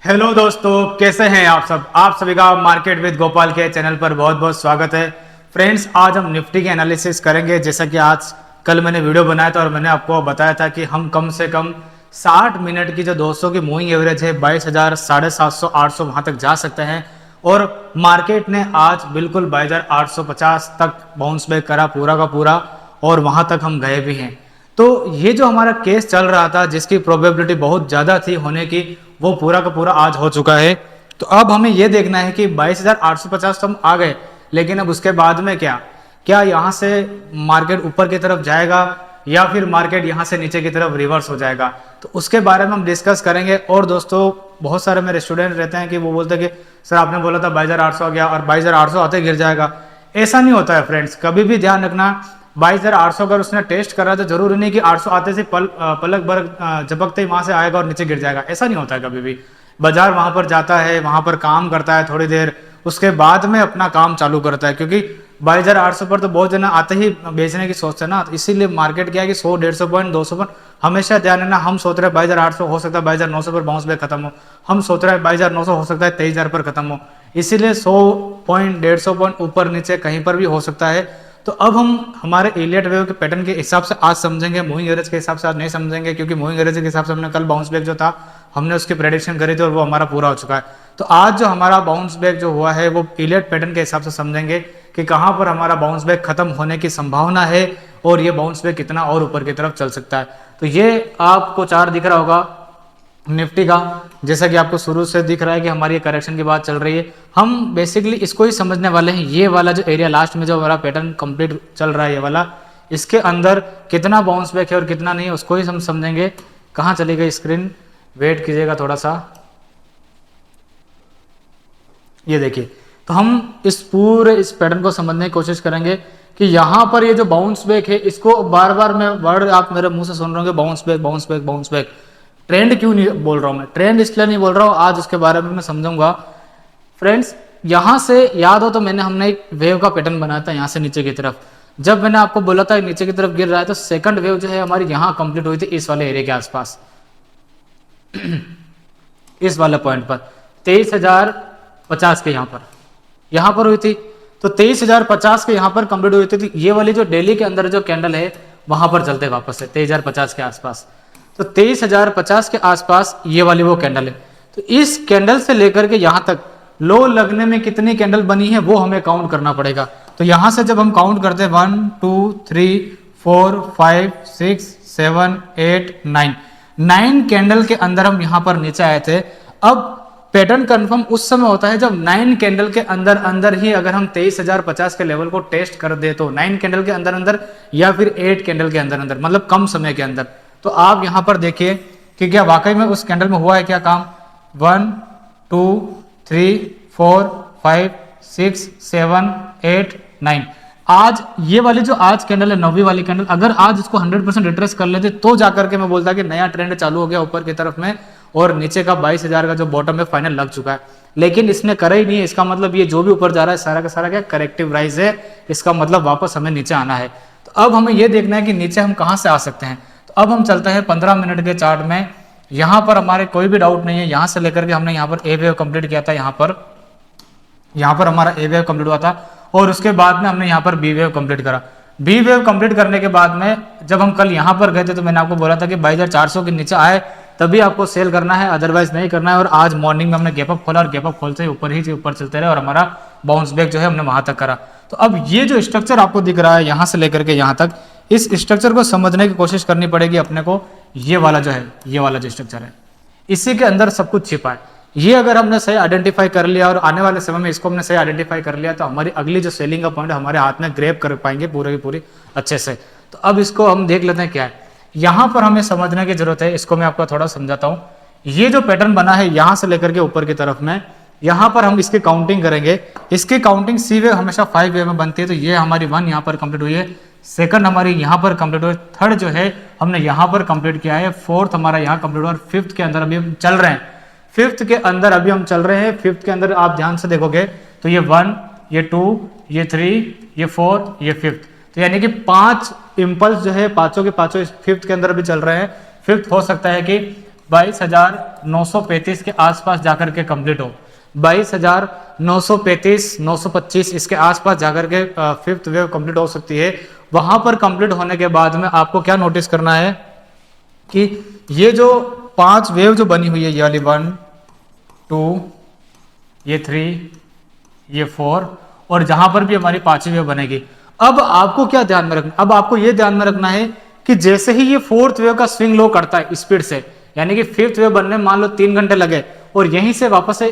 Hello दोस्तों, कैसे हैं आप सब। आप सभी का मार्केट विद गोपाल के चैनल पर बहुत बहुत स्वागत है। फ्रेंड्स, आज हम निफ्टी के एनालिसिस करेंगे। जैसा कि आज कल मैंने वीडियो बनाया था और मैंने आपको बताया था कि हम कम से कम 60 मिनट की जो 200 की मूविंग एवरेज है 22,000, 750, 800 वहां तक जा सकते हैं। और मार्केट ने आज बिल्कुल 22,850 तक बाउंस बैक करा पूरा का पूरा, और वहां तक हम गए भी हैं। तो ये जो हमारा केस चल रहा था जिसकी प्रोबेबिलिटी बहुत ज़्यादा थी होने की, वो पूरा का पूरा आज हो चुका है। तो अब हमें ये देखना है कि 22,850 तो हम आ गए, लेकिन अब उसके बाद में क्या यहाँ से मार्केट ऊपर की तरफ जाएगा या फिर मार्केट यहाँ से नीचे की तरफ रिवर्स हो जाएगा। तो उसके बारे में हम डिस्कस करेंगे। और दोस्तों, बहुत सारे मेरे स्टूडेंट रहते हैं कि वो बोलते हैं कि सर आपने बोला था 22,800 आ गया और 22,800 आते गिर जाएगा। ऐसा नहीं होता है फ्रेंड्स, कभी भी ध्यान रखना। 22,800 अगर उसने टेस्ट करा तो जरूरी नहीं कि 800 आते से पलक भर झपकते ही वहां से आएगा और नीचे गिर जाएगा। ऐसा नहीं होता है कभी भी। बाजार वहां पर जाता है, वहां पर काम करता है थोड़ी देर, उसके बाद में अपना काम चालू करता है। क्योंकि 22,800 पर तो बहुत जना आते ही बेचने की सोचते हैं ना, तो इसीलिए मार्केट क्या है कि 100, 150 पॉइंट, 200 पॉइंट हमेशा ध्यान रखना। हम सोच रहे हैं 22,800 हो सकता है 22,900 पर बाउंस बैक खत्म हो, हम सोच रहे हैं 22,900 हो सकता है 23,000 पर खत्म हो। इसीलिए 100 पॉइंट, 150 पॉइंट ऊपर नीचे कहीं पर भी हो सकता है। तो अब हम हमारे एलियट वेव के पैटर्न के हिसाब से आज समझेंगे, मूविंग एवरेज के हिसाब से आज नहीं समझेंगे। क्योंकि मूविंग एवरेज के हिसाब से हमने कल बाउंस बैक जो था हमने उसकी प्रेडिक्शन करी थी और वो हमारा पूरा हो चुका है। तो आज जो हमारा बाउंस बैक जो हुआ है वो एलियट पैटर्न के हिसाब से समझेंगे कि कहाँ पर हमारा बाउंस बैक खत्म होने की संभावना है और ये बाउंस बैक कितना और ऊपर की तरफ चल सकता है। तो ये आपको चार्ट दिख रहा होगा निफ्टी का, जैसा कि आपको शुरू से दिख रहा है कि हमारी करेक्शन की बात चल रही है। हम बेसिकली इसको ही समझने वाले हैं। ये वाला जो एरिया लास्ट में जो हमारा पैटर्न कंप्लीट चल रहा है, ये वाला, इसके अंदर कितना बाउंस बैक है और कितना नहीं है उसको ही हम समझेंगे। कहाँ चली गई स्क्रीन, वेट कीजिएगा थोड़ा सा। ये देखिए, तो हम इस पूरे इस पैटर्न को समझने की कोशिश करेंगे कि यहाँ पर ये जो बाउंस बैक है, इसको बार बार मैं वर्ड आप मेरे मुंह से सुन रहे होंगे, bounce back, bounce back, bounce back. Trend क्यों नहीं बोल रहा हूं मैं, ट्रेंड इसलिए नहीं बोल रहा हूं, आज उसके बारे में मैं समझूंगा। फ्रेंड्स, यहां से याद हो तो हमने एक वेव का पैटर्न बनाया था यहाँ से नीचे की तरफ। जब मैंने आपको बोला था नीचे की तरफ गिर रहा है, तो सेकंड वेव जो है हमारी यहाँ कंप्लीट हुई थी इस वाले एरिया के आसपास इस वाले पॉइंट पर 23,050 के यहाँ पर हुई थी। तो 23,050 के यहाँ पर कंप्लीट हुई थी। ये वाली जो डेली के अंदर जो कैंडल है वहां पर चलते वापस से 23,050 के आसपास। तो 23,050 के आसपास ये वाली वो कैंडल है। तो इस कैंडल से लेकर के यहां तक लो लगने में कितनी कैंडल बनी है वो हमें काउंट करना पड़ेगा। तो यहां से जब हम काउंट करते हैं 1 2 3 4 5 6 7 8 9 कैंडल के अंदर हम यहां पर नीचे आए थे। अब पैटर्न कंफर्म उस समय होता है जब 9 कैंडल के अंदर अंदर ही अगर हम 23,050 के लेवल को टेस्ट कर दे, तो 9 कैंडल के अंदर अंदर या फिर 8 कैंडल के अंदर अंदर, मतलब कम समय के अंदर। तो आप यहां पर देखिए कि क्या वाकई में उस कैंडल में हुआ है क्या काम। 1 2 3 4 5 6 7 8 9। आज ये वाली जो आज कैंडल है, 9वीं वाली कैंडल, अगर आज इसको 100% रिट्रेस कर लेते तो जाकर के मैं बोलता कि नया ट्रेंड चालू हो गया ऊपर की तरफ में और नीचे का 22,000 का जो बॉटम है फाइनल लग चुका है। लेकिन इसने करा ही नहीं है। इसका मतलब ये जो भी ऊपर जा रहा है सारा का सारा क्या करेक्टिव राइज है। इसका मतलब वापस हमें नीचे आना है। तो अब हमें ये देखना है कि नीचे हम कहां से आ सकते हैं। तो अब हम चलते हैं 15 मिनट के चार्ट में। यहां पर हमारे कोई भी डाउट नहीं है, यहां से लेकर के हमने यहां पर ए वेव कंप्लीट किया था। यहां पर हमारा ए वेव कंप्लीट हुआ था और उसके बाद में हमने यहां पर बी वेव कंप्लीट करा। बी वेव कंप्लीट करने के बाद में जब हम कल यहां पर गए थे तो मैंने आपको बोला था कि 22,400 के नीचे आए तभी आपको सेल करना है, अदरवाइज नहीं करना है। और आज मॉर्निंग में हमने गैप अप खोला और गैप अप खोलते ही ऊपर चलते रहे और हमारा बाउंस बैक जो है हमने वहां तक करा। तो अब ये जो स्ट्रक्चर आपको दिख रहा है यहां से लेकर के यहां तक, इस स्ट्रक्चर को समझने की कोशिश करनी पड़ेगी अपने को। ये वाला जो स्ट्रक्चर है, इसी के अंदर सब कुछ छिपा है। ये अगर हमने सही आइडेंटिफाई कर लिया और आने वाले समय में इसको हमने सही आइडेंटिफाई कर लिया तो हमारी अगली जो सेलिंग का पॉइंट हमारे हाथ में ग्रैब कर पाएंगे पूरे की पूरी अच्छे से। तो अब इसको हम देख लेते हैं क्या है। यहां पर हमें समझने की जरूरत है, इसको मैं आपको थोड़ा समझाता हूं। ये जो पैटर्न बना है यहां से लेकर के ऊपर की तरफ में, यहां पर हम इसकी काउंटिंग करेंगे। इसकी काउंटिंग सी वेव हमेशा 5 वेव में बनती है। तो ये हमारी 1 यहां पर कंप्लीट हुई है, सेकंड हमारी यहां पर कंप्लीट हुई, थर्ड जो है हमने यहां पर कंप्लीट किया है, फोर्थ हमारा यहां कंप्लीट हुआ और फिफ्थ के अंदर अभी हम चल रहे हैं। फिफ्थ के अंदर फिफ्थ के अंदर आप ध्यान से देखोगे तो ये 1, ये 2, ये 3, ये 4, ये फिफ्थ। तो यानी कि 5 इंपल्स जो है पांचों के पांचों फिफ्थ के अंदर भी चल रहे हैं। फिफ्थ हो सकता है कि 22,935 के आसपास जाकर के कंप्लीट हो, 22,935, 925 इसके आसपास जाकर के फिफ्थ वेव कंप्लीट हो सकती है। वहां पर कंप्लीट होने के बाद में आपको क्या नोटिस करना है कि ये जो 5 वेव जो बनी हुई है, ये वाली 1 2 ये 3 ये 4 और जहां पर भी हमारी 5वीं वेव बनेगी, अब आपको क्या ध्यान में रखना, अब आपको ये ध्यान में रखना है कि जैसे ही ये 4th वेव का स्विंग लो करता है स्पीड से, यानी कि 5th वेव बनने में मान लो 3 घंटे लगे और यहीं से वापस से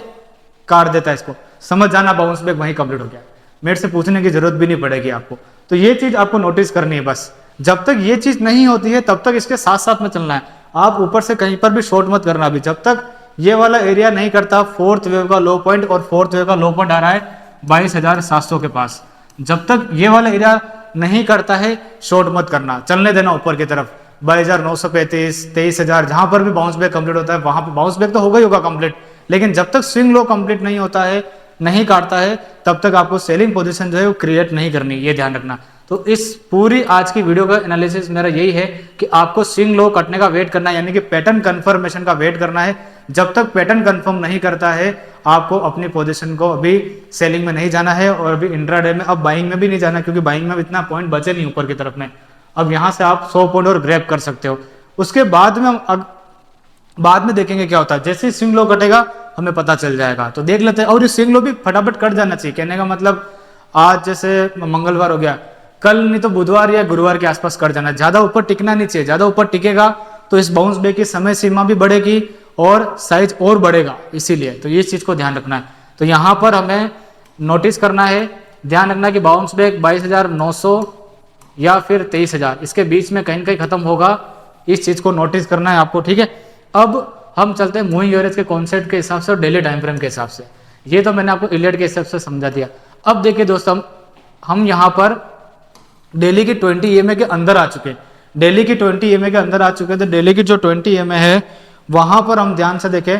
काट देता है इसको, समझ जाना बाउंस बैक वहीं कंप्लीट हो गया, मेरे से पूछने की जरूरत भी नहीं पड़ेगी आपको। तो ये चीज आपको नोटिस करनी है बस। जब तक ये चीज नहीं होती है तब तक इसके साथ साथ में चलना है, आप ऊपर से कहीं पर भी शॉर्ट मत करना अभी, जब तक ये वाला एरिया नहीं करता 4th वेव का लो पॉइंट, और 4th वेव का लो पॉइंट आ रहा है 22,700 के पास, जब तक ये वाला एरिया नहीं करता है शॉर्ट मत करना, चलने देना ऊपर की तरफ 22,935, 23,000 जहां पर भी बाउंस बैक कंप्लीट होता है वहां पर बाउंस बैक तो होगा ही होगा कंप्लीट, लेकिन जब तक स्विंग लो कंप्लीट नहीं होता है, नहीं काटता है, तब तक आपको सेलिंग पोजीशन जो है वो क्रिएट नहीं करनी, ये ध्यान रखना। तो इस पूरी आज की वीडियो का एनालिसिस मेरा यही है कि आपको स्विंग लो कटने का वेट करना है, यानी कि पैटर्न कंफर्मेशन का वेट करना है। जब तक पैटर्न कंफर्म नहीं करता है आपको अपनी पोजीशन को अभी सेलिंग में नहीं जाना है, और अभी इंट्राडे में अब बाइंग में भी नहीं जाना, क्योंकि बाइंग में इतना पॉइंट बचे नहीं ऊपर की तरफ में। अब यहां से आप 100 पॉइंट और ग्रैब कर सकते हो, उसके बाद में हम बाद में देखेंगे क्या होता है, जैसे ही स्विंग लो कटेगा हमें पता चल जाएगा, तो देख लेते हैं। और ये स्विंग लो भी फटाफट कट जाना चाहिए, कहने का मतलब आज जैसे मंगलवार हो गया, कल नहीं तो बुधवार या गुरुवार के आसपास कट जाना, ज्यादा ऊपर टिकना नहीं चाहिए, ज्यादा ऊपर टिकेगा तो इस बाउंस बैक की समय सीमा भी बढ़ेगी और साइज और बढ़ेगा, इसीलिए तो ये चीज को ध्यान रखना है। तो यहाँ पर हमें नोटिस करना है, ध्यान रखना कि बाउंस बैक 22,900 या फिर 23,000 इसके बीच में कहीं ना कहीं खत्म होगा, इस चीज को नोटिस करना है आपको, ठीक है। अब हम चलते हैं मूविंग एवरेज के कॉन्सेप्ट के हिसाब से और डेली टाइम फ्रेम के हिसाब से, ये तो मैंने आपको इलियट के हिसाब से समझा दिया। अब देखिए दोस्तों, हम यहाँ पर डेली की 20 EMA के अंदर आ चुके हैं, डेली की 20 EMA के अंदर आ चुके हैं, तो डेली की जो 20 EMA है वहां पर हम ध्यान से देखें,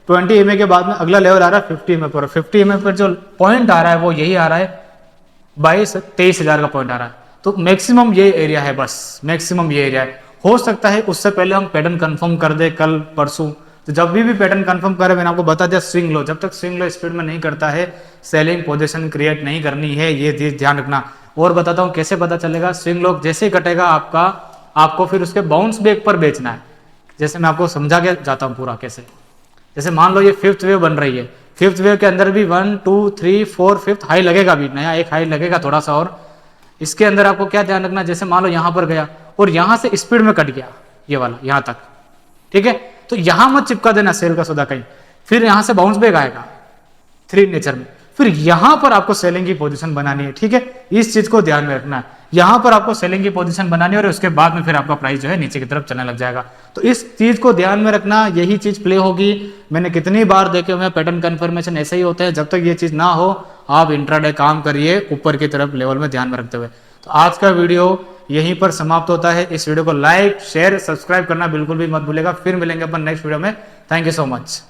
20 EMA के बाद में अगला लेवल आ रहा है 50 EMA पर, 50 EMA पर जो पॉइंट आ रहा है वो यही आ रहा है 23,000 का पॉइंट आ रहा है, तो मैक्सिमम ये एरिया है, बस मैक्सिमम ये एरिया है। हो सकता है उससे पहले हम पैटर्न कंफर्म कर दे कल परसों, तो जब भी पैटर्न कंफर्म करे, मैंने आपको बता दिया स्विंग लो, जब तक स्विंग लो स्पीड में नहीं करता है सेलिंग पोजीशन क्रिएट नहीं करनी है, ये चीज ध्यान रखना। और बताता हूँ कैसे पता चलेगा, स्विंग लो जैसे ही कटेगा आपका, आपको फिर उसके बाउंस बैक पर बेचना है, जैसे मैं आपको समझा के जाता हूँ पूरा कैसे। जैसे मान लो ये 5th वेव बन रही है, 5th वेव के अंदर भी 1 2 3 4 5th हाई लगेगा, भी नया एक हाई लगेगा थोड़ा सा, और इसके अंदर आपको क्या ध्यान रखना, जैसे मान लो यहां पर गया और यहां से स्पीड में कट गया ये वाला यहां तक, ठीक है, तो यहां मत चिपका देना सेल का सौदा कहीं, फिर यहां से बाउंस बैक आएगा 3 नेचर में, फिर यहां पर आपको सेलिंग की पोजीशन बनानी है, ठीक है, इस चीज को ध्यान में रखना है, यहां पर आपको सेलिंग की पोजीशन बनानी है और उसके बाद में फिर आपका प्राइस जो है नीचे की तरफ चलने लग जाएगा। तो इस चीज को ध्यान में रखना, यही चीज प्ले होगी। मैंने कितनी बार देखे हुए पैटर्न कंफर्मेशन ऐसे ही होते हैं, जब तक ये चीज ना हो आप इंट्राडे काम करिए ऊपर की तरफ लेवल में ध्यान में रखते हुए। तो आज का वीडियो यहीं पर समाप्त होता है, इस वीडियो को लाइक शेयर सब्सक्राइब करना बिल्कुल भी मत भूलेगा, फिर मिलेंगे अपन नेक्स्ट वीडियो में। Thank you so much.